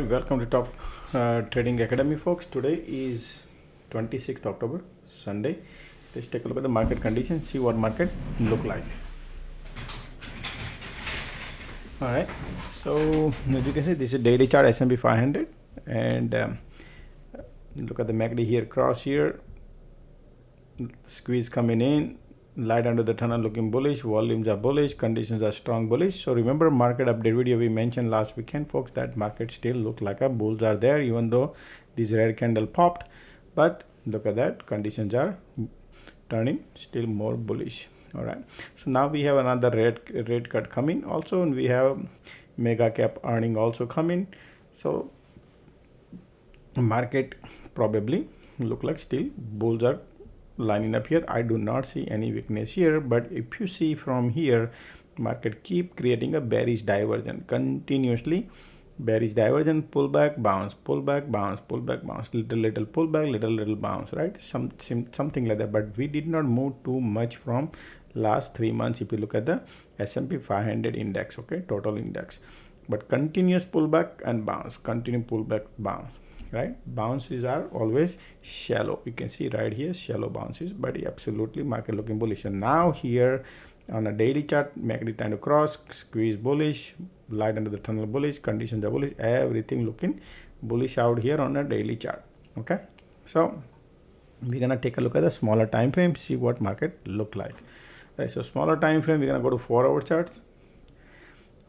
Welcome to Top Trading Academy, folks. Today is 26th October, Sunday. Let's take a look at the market conditions, see what market look like. All right, so as you can see, this is daily chart S&P 500, and look at the MACD here, cross here, squeeze coming in, light under the tunnel looking bullish, volumes are bullish, conditions are strong bullish. So remember market update video we mentioned last weekend, folks, that market still look like a bulls are there even though this red candle popped, but look at that, conditions are turning still more bullish. All right, so now we have another rate cut coming also, and we have mega cap earning also coming. So market probably look like still bulls are lining up here. I do not see any weakness here, but if you see from here, market keep creating a bearish divergence continuously. Bearish divergence, pullback, bounce, pullback, bounce, pullback, bounce, little pullback, little bounce, right? Something like that. But we did not move too much from last 3 months if you look at the S&P 500 index, okay, total index. But continuous pullback and bounce, continue pullback, bounce, right? Bounces are always shallow. You can see right here, shallow bounces, but absolutely market looking bullish. And now here on a daily chart, MACD trying to cross, squeeze bullish, light under the tunnel bullish, conditions are bullish, everything looking bullish out here on a daily chart. Okay, so we're gonna take a look at the smaller time frame, see what market look like. Right, so smaller time frame, we're gonna go to 4-hour charts.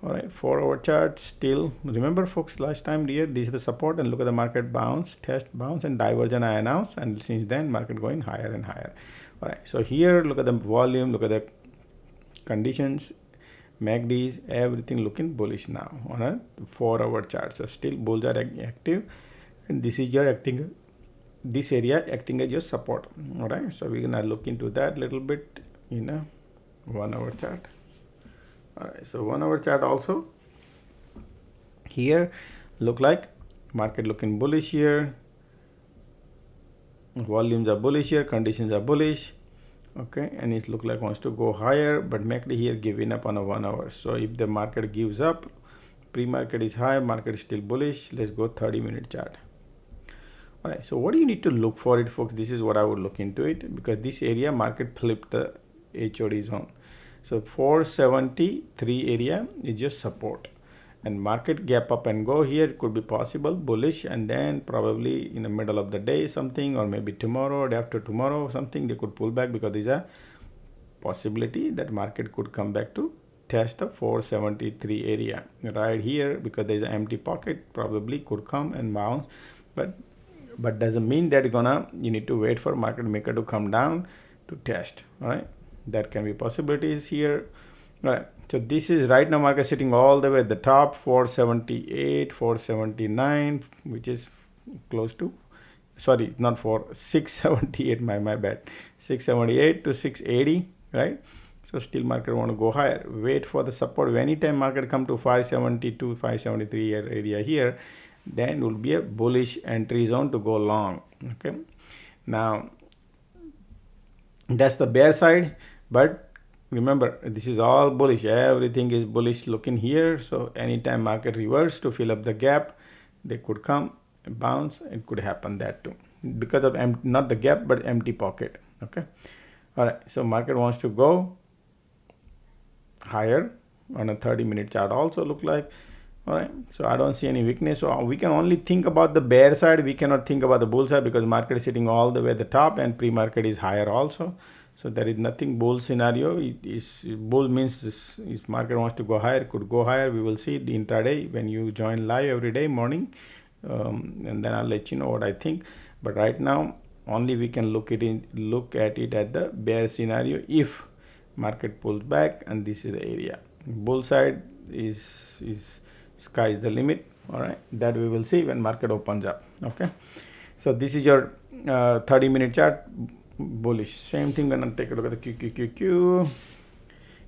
All right, 4-hour chart still, remember folks, last time here this is the support, and look at the market bounce, test, bounce, and divergence I announced, and since then market going higher and higher. All right, so here look at the volume, look at the conditions, MACDs, everything looking bullish now on a 4-hour chart. So still bulls are active, and this is your acting, this area acting as your support. All right, so we're gonna look into that little bit in a 1-hour chart. All right, so 1-hour chart also here look like market looking bullish here, volumes are bullish here, conditions are bullish. Okay, and it look like wants to go higher, but MACD here giving up on a 1-hour. So if the market gives up, pre-market is high, market is still bullish. Let's go 30-minute chart. All right, so what do you need to look for it, folks? This is what I would look into it, because this area market flipped the HOD zone. So 473 area is just support, and market gap up and go here. It could be possible bullish, and then probably in the middle of the day something, or maybe tomorrow or after tomorrow something, they could pull back, because there's a possibility that market could come back to test the 473 area right here, because there's an empty pocket, probably could come and bounce, but doesn't mean that you need to wait for market maker to come down to test. All right, that can be possibilities here. All right, so this is right now market sitting all the way at the top, 478, 479, which is close to, sorry, not 678, my bad, 678 to 680, right? So still market want to go higher, wait for the support. Anytime market come to 572, 573 area here, then will be a bullish entry zone to go long. Okay, now that's the bear side, but remember this is all bullish, everything is bullish looking here. So anytime market reverse to fill up the gap, they could come and bounce. It could happen that too, because of not the gap but empty pocket. Okay, all right, so market wants to go higher on a 30-minute chart also look like. All right, so I don't see any weakness. So we can only think about the bear side, we cannot think about the bull side, because market is sitting all the way at the top and pre-market is higher also. So there is nothing bull scenario. It is bull means this, if market wants to go higher, could go higher. We will see the intraday when you join live every day morning, and then I'll let you know what I think. But right now only we can look at it at the bear scenario if market pulls back, and this is the area. Bull side is sky is the limit. All right, that we will see when market opens up. Okay, so this is your 30-minute chart, bullish. Same thing, gonna take a look at the QQQQ.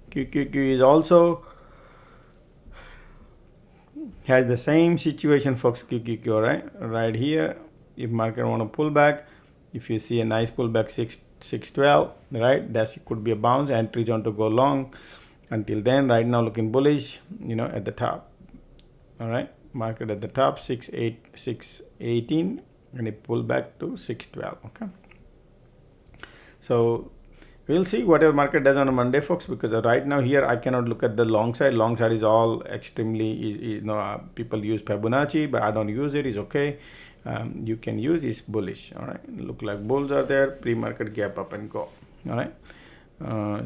QQQ is also has the same situation, folks. QQQ, right here, if market want to pull back, if you see a nice pullback 612, right, that could be a bounce, entry zone to go long. Until then, right now looking bullish, at the top. All right, market at the top 618 and it pulled back to 612. Okay, so we'll see whatever market does on a Monday, folks, because right now here I cannot look at the long side. Long side is all extremely, people use Fibonacci, but I don't use it. It's okay. You can use is bullish. All right, look like bulls are there. Pre-market gap up and go. All right.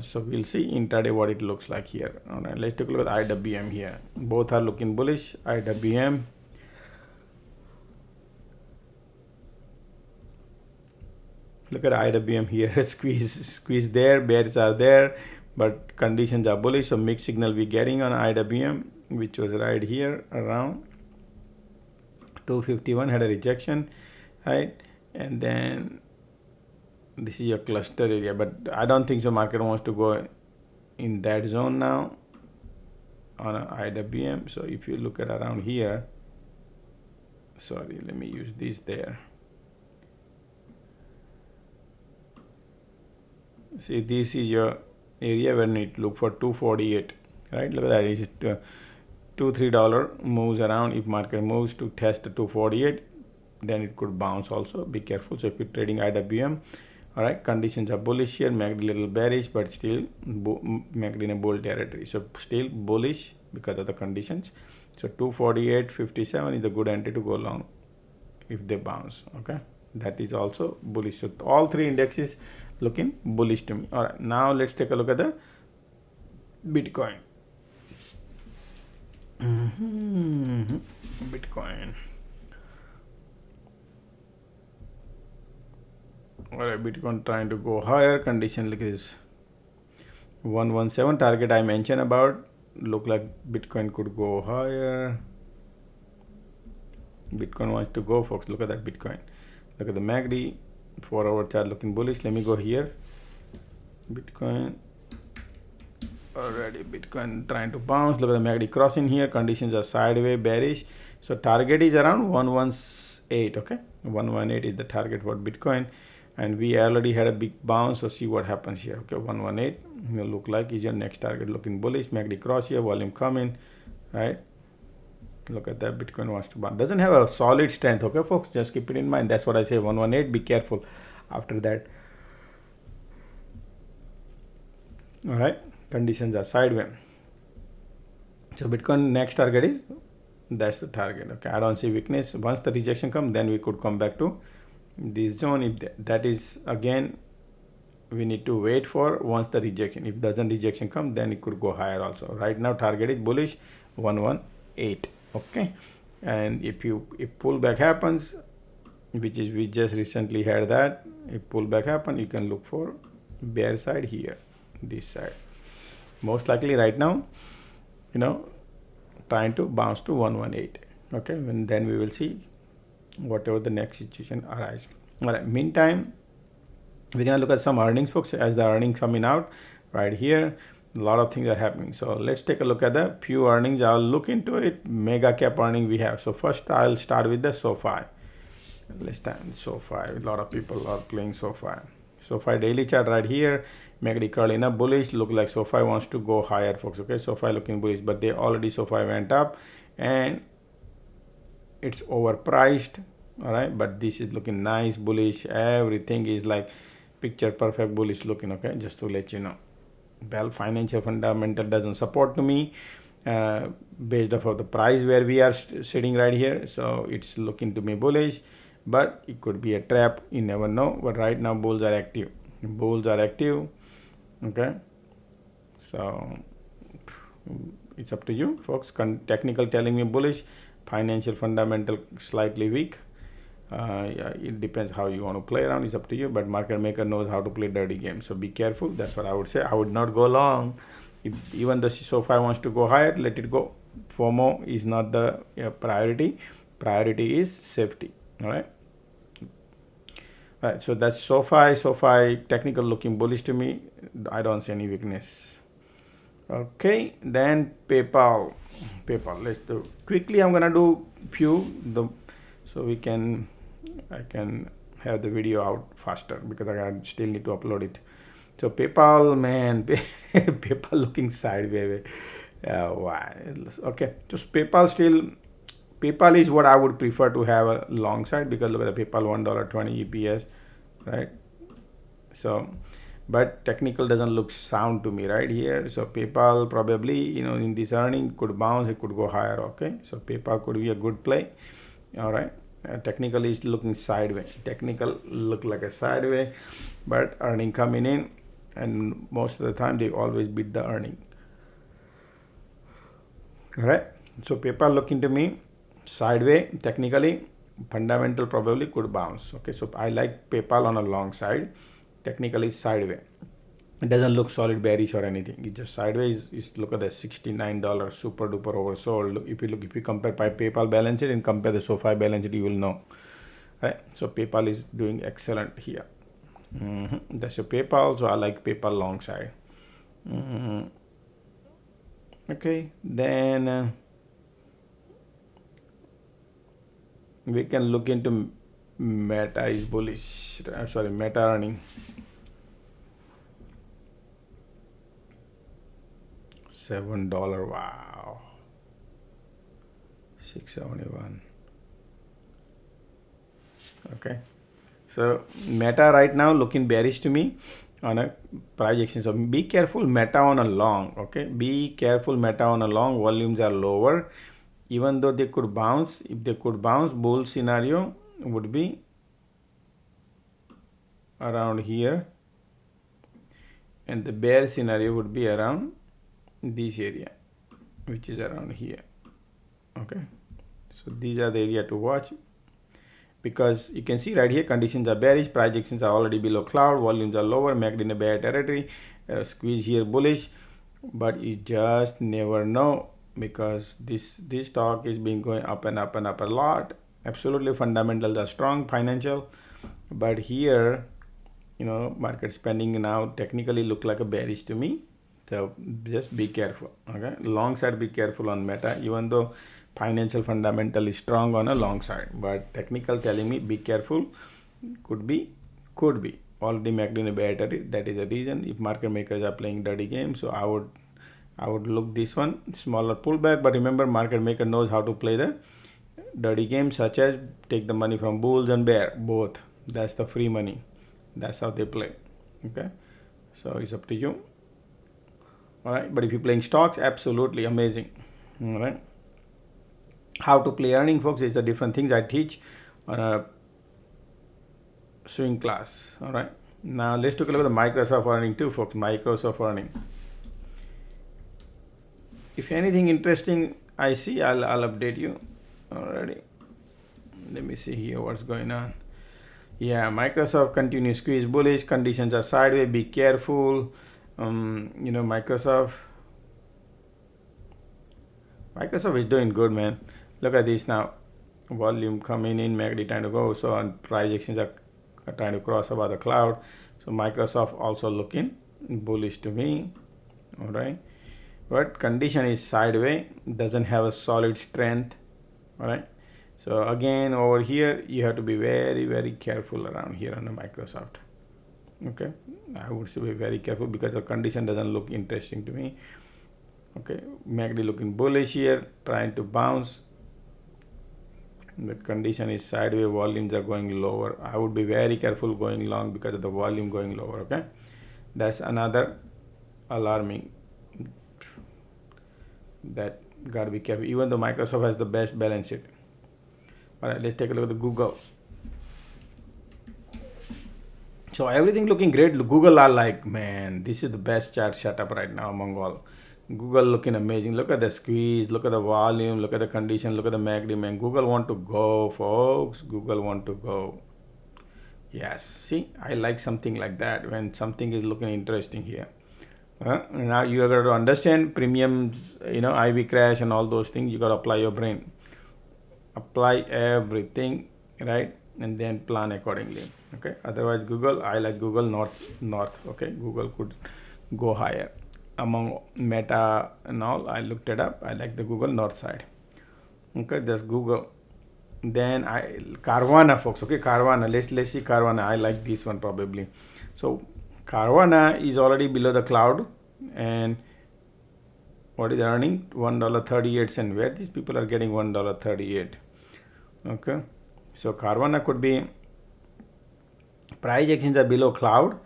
So we'll see intraday what it looks like here. All right, let's take a look at IWM here. Both are looking bullish. IWM. Look at IWM here. squeeze there. Bears are there, but conditions are bullish. So mixed signal we're getting on IWM, which was right here around 251, had a rejection, right? And then this is your cluster area, but I don't think so market wants to go in that zone now on a IWM. So if you look at around here, sorry, let me use this there. See, this is your area when it look for 248, right? Look at that. It's $2-3 moves around. If market moves to test the 248, then it could bounce also. Be careful. So if you're trading IWM, all right, conditions are bullish here. MACD a little bearish, but still MACD in a bull territory. So still bullish because of the conditions. So 248.57 is a good entry to go long if they bounce. Okay, that is also bullish. So all three indexes looking bullish to me. All right, now let's take a look at the Bitcoin. Bitcoin. All right, Bitcoin trying to go higher. Condition like this 117 target I mentioned about. Look like Bitcoin could go higher. Bitcoin wants to go, folks. Look at that Bitcoin. Look at the MACD 4-hour chart looking bullish. Let me go here. Bitcoin. Already Bitcoin trying to bounce. Look at the MACD crossing here. Conditions are sideways bearish. So target is around 118. Okay, 118 is the target for Bitcoin. And we already had a big bounce, so see what happens here. Okay, 118 will look like is your next target looking bullish. MACD cross here, volume coming, right? Look at that, Bitcoin wants to bounce. Doesn't have a solid strength, okay, folks? Just keep it in mind. That's what I say, 118, be careful after that. All right, conditions are sideways. So Bitcoin next target is, that's the target, okay? I don't see weakness. Once the rejection comes, then we could come back to this zone. If that is, again, we need to wait for once the rejection. If doesn't rejection come, then it could go higher also. Right now target is bullish 118. Okay, and if pullback happens, which is we just recently had that, if pullback happen, you can look for bear side here, this side. Most likely right now, trying to bounce to 118. Okay, and then we will see whatever the next situation arises. All right, meantime, we're gonna look at some earnings, folks. As the earnings coming out right here, a lot of things are happening. So let's take a look at the few earnings. I'll look into it. Mega cap earning we have. So first I'll start with the SoFi. Let's start with SoFi. A lot of people are playing SoFi. SoFi daily chart right here. MACD curling up bullish. Look like SoFi wants to go higher, folks. Okay, SoFi looking bullish, but they already SoFi went up and it's overpriced. All right, but this is looking nice, bullish. Everything is like picture perfect bullish looking. Okay, just to let you know. Well, financial fundamental doesn't support to me based off of the price where we are sitting right here. So it's looking to me bullish, but it could be a trap. You never know. But right now bulls are active. Bulls are active. Okay, so it's up to you, folks. Technical telling me bullish, financial fundamental slightly weak. Yeah, it depends how you want to play around. It's up to you, but market maker knows how to play dirty game. So be careful. That's what I would say. I would not go long. If even the SoFi wants to go higher, let it go. FOMO is not the priority. Priority is safety. All right. All right. So that's SoFi. SoFi technical looking bullish to me. I don't see any weakness. Okay. Then PayPal. Let's do quickly. I'm gonna do few so I can have the video out faster because I still need to upload it. So PayPal, man, PayPal looking sideways. Why? Okay, just PayPal PayPal is what I would prefer to have a long side, because look at the PayPal $1.20 EPS, right? So but technical doesn't look sound to me right here. So PayPal probably, you know, in this earning could bounce, it could go higher. Okay, so PayPal could be a good play. All right, technical is looking sideways. Technical look like a sideway, but earning coming in, and most of the time they always beat the earning. All right, so PayPal looking to me sideway technically. Fundamental probably could bounce. Okay, so I like PayPal on a long side. Technically sideway. It doesn't look solid bearish or anything. It's just sideways. Is look at the $69 super duper oversold. If you compare PayPal balance sheet and compare the SoFi balance sheet, you will know. Right? So PayPal is doing excellent here. That's your PayPal. So I like PayPal long side. Okay, then we can look into Meta is bullish. Sorry, Meta earning. $7. Wow. 671. Okay. So Meta right now looking bearish to me on a price action. So be careful Meta on a long. Okay. Be careful Meta on a long. Volumes are lower. Even though they could bounce, if they could bounce, bull scenario would be around here, and the bear scenario would be around this area, which is around here. Okay, so these are the area to watch, because you can see right here conditions are bearish, projections are already below cloud, volumes are lower, MACD in a bear territory, squeeze here bullish, but you just never know, because this stock is being going up and up and up a lot. Absolutely fundamentals are strong, financial, but here, you know, market spending now technically look like a bearish to me. So just be careful. Okay, long side be careful on Meta, even though financial fundamental is strong on a long side, but technical telling me be careful. Could be already MACD in a bear territory. That is the reason if market makers are playing dirty game. So I would look this one smaller pullback, but remember market maker knows how to play the dirty game, such as take the money from bulls and bear both. That's the free money. That's how they play. Okay, so it's up to you. All right, but if you're playing stocks, absolutely amazing. All right, how to play earning, folks, is the different things I teach on a swing class. All right, now let's take a look at the Microsoft earning too, folks. Microsoft earning. If anything interesting I see, I'll update you. Already, let me see here what's going on. Yeah, Microsoft continues squeeze bullish, conditions are sideways, be careful. You know, Microsoft is doing good, man. Look at this now, volume coming in, MACD trying to go, so on price actions are trying to cross over the cloud. So Microsoft also looking bullish to me. All right, but condition is sideways, doesn't have a solid strength. All right, so again over here you have to be very, very careful around here on the Microsoft. Okay, I would say be very careful, because the condition doesn't look interesting to me. Okay, MACD looking bullish here, trying to bounce. The condition is sideways, volumes are going lower. I would be very careful going long because of the volume going lower. Okay, that's another alarming. That gotta be careful, even though Microsoft has the best balance sheet. All right, let's take a look at the Google. So everything looking great. Google are like, man, this is the best chart setup right now among all. Google looking amazing. Look at the squeeze, look at the volume, look at the condition, look at the MACD, man. Google want to go, folks. Google want to go. Yes, see, I like something like that when something is looking interesting here. Now you got to understand premiums, you know, IV crash and all those things. You got to apply your brain, apply everything, right, and then plan accordingly. Okay, otherwise Google, I like Google north. Okay, Google could go higher among Meta and all. I looked it up. I like the Google north side. Okay, just Google. Then Carvana, folks. Okay, Carvana, let's see Carvana. I like this one probably. So Carvana is already below the cloud, and What is the earning? $1.38. Where these people are getting $1.38? Okay, so Carvana could be, price actions are below cloud.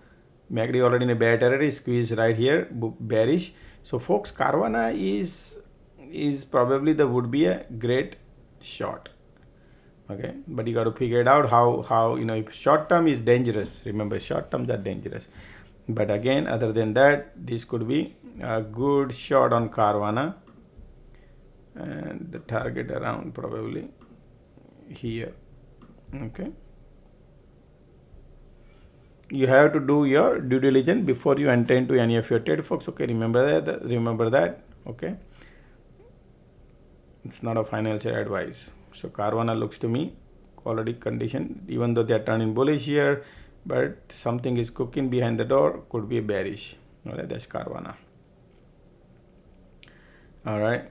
MACD already in a bear territory, squeeze right here, bearish. So folks, Carvana is probably the would be a great short. Okay, but you got to figure it out how if short term is dangerous. Remember, short terms are dangerous. But again, other than that, this could be a good short on Carvana, and the target around probably here. Okay, you have to do your due diligence before you enter into any of your trade, folks. Okay, remember that. Okay, it's not a financial advice. So Carvana looks to me already conditioned, even though they are turning bullish here, but something is cooking behind the door, could be bearish. All right, that's Carvana. All right,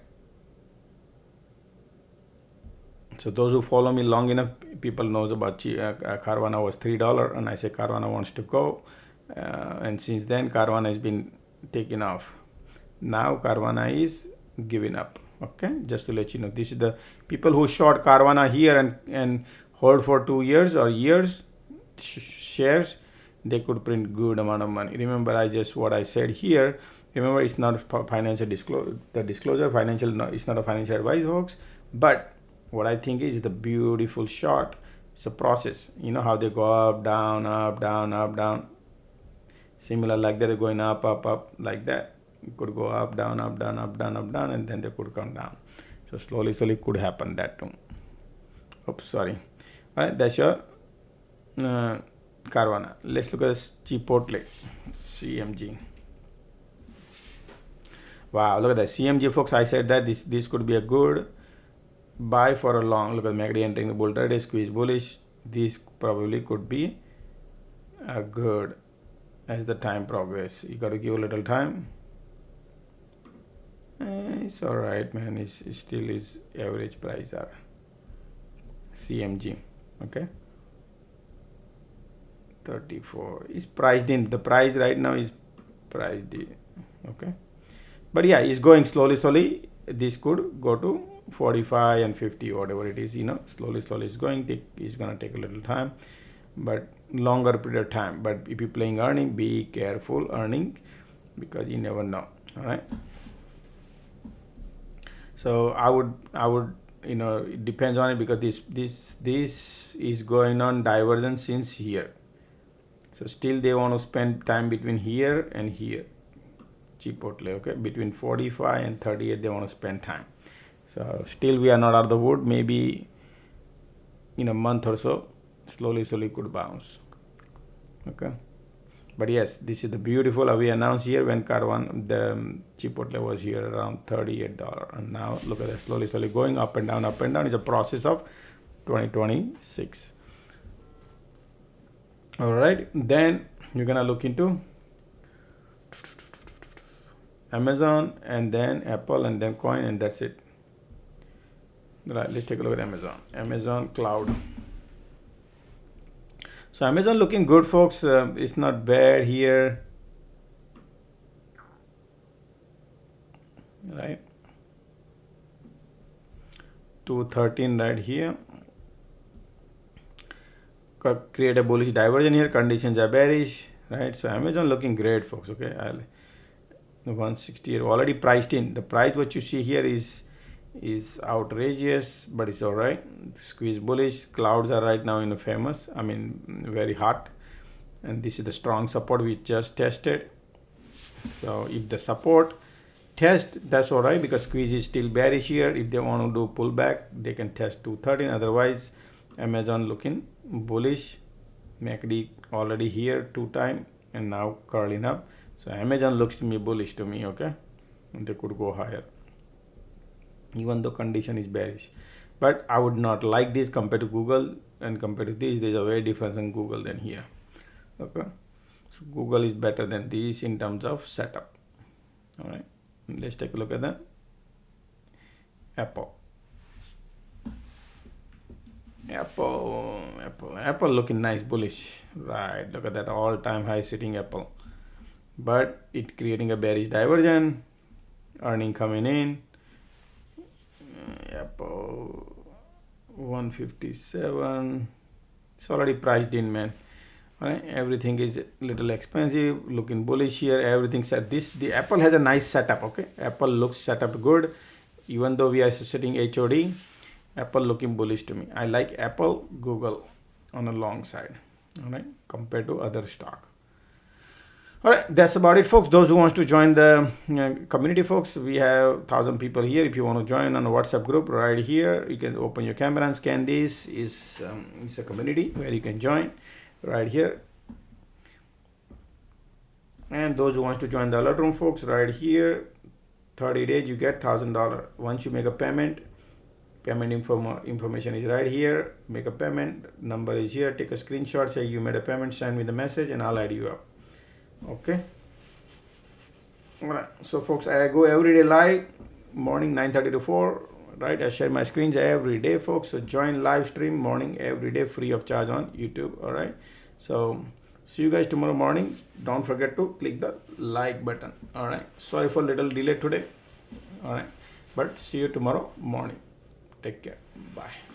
so those who follow me long enough, people knows about Carvana was $3, and I say Carvana wants to go, and since then Carvana has been taken off. Now Carvana is giving up. Okay, just to let you know, this is the people who short Carvana here and hold for 2 years or years shares, they could print good amount of money. Remember, what I said here. Remember, it's not financial disclosure. Financial, it's not a financial advice, folks. But what I think is the beautiful short. It's a process. You know how they go up, down, up, down, up, down. Similar like that, they're going up, up, like that. It could go up, down, up, down, up, down, up, down, and then they could come down. So slowly could happen that too. Oops, sorry. All right, that's your Carvana. Let's look at Chipotle, CMG. Wow, look at that CMG, folks. I said that this could be a good buy for a long. Look at MACD entering the bull trade, squeeze bullish. This probably could be a good as the time progress. You got to give a little time. It's all right, man. It still is average price are CMG. Okay, 34 is priced in. The price right now is priced in. Okay, but yeah, it's going slowly. This could go to 45 and 50, whatever it is. Slowly it's going. It's gonna take a little time, but longer period of time. But if you're playing earning, be careful earning, because you never know. All right. So I would it depends on it, because this is going on divergence since here. So still they want to spend time between here and here. Chipotle, okay, between 45 and 38 they want to spend time. So still we are not out of the wood. Maybe in a month or so, slowly could bounce. Okay, but yes, this is the beautiful we announced here when Carvana, the Chipotle was here around $38, and now look at that, slowly going up and down. It's a process of 2026. All right, then you're gonna look into Amazon, and then Apple, and then coin, and that's it. Right, let's take a look at Amazon Cloud. So Amazon looking good, folks. It's not bad here, right? 213 right here. Create a bullish diversion here. Conditions are bearish, right? So Amazon looking great, folks. Okay, 168 already priced in. The price what you see here is outrageous, but it's all right. Squeeze bullish. Clouds are right now very hot, and this is the strong support we just tested. So if the support test, that's all right, because squeeze is still bearish here. If they want to do pullback, they can test 213. Otherwise, Amazon looking bullish. MACD already here 2 times and now curling up. So Amazon looks to me bullish to me. Okay, and they could go higher, even though condition is bearish. But I would not like this compared to Google, and compared to this, there's a very difference in Google than here. Okay, so Google is better than this in terms of setup. All right, let's take a look at the Apple looking nice, bullish, right? Look at that all-time high sitting Apple, but it creating a bearish diversion. earning coming in. Apple 157. It's already priced in, man. Right, everything is a little expensive, looking bullish here. Everything set. The Apple has a nice setup. Okay, Apple looks set up good, even though we are sitting HOD. Apple looking bullish to me. I like Apple, Google on a long side, all right, compared to other stock. All right, that's about it, folks. Those who wants to join the community, folks, we have 1,000 people here. If you want to join on a WhatsApp group, right here, you can open your camera and scan this. It's a community where you can join right here. And those who wants to join the alert room, folks, right here, 30 days you get $1,000. Once you make a payment information is right here. Make a payment, number is here. Take a screenshot, say you made a payment, send me the message, and I'll add you up. Okay. All right, so folks, I go every day live, morning 9:30 to 4, right? I share my screens every day, folks. So join live stream morning every day, free of charge on YouTube. All right, so see you guys tomorrow morning. Don't forget to click the like button. All right, sorry for little delay today. All right, but see you tomorrow morning. Take care. Bye.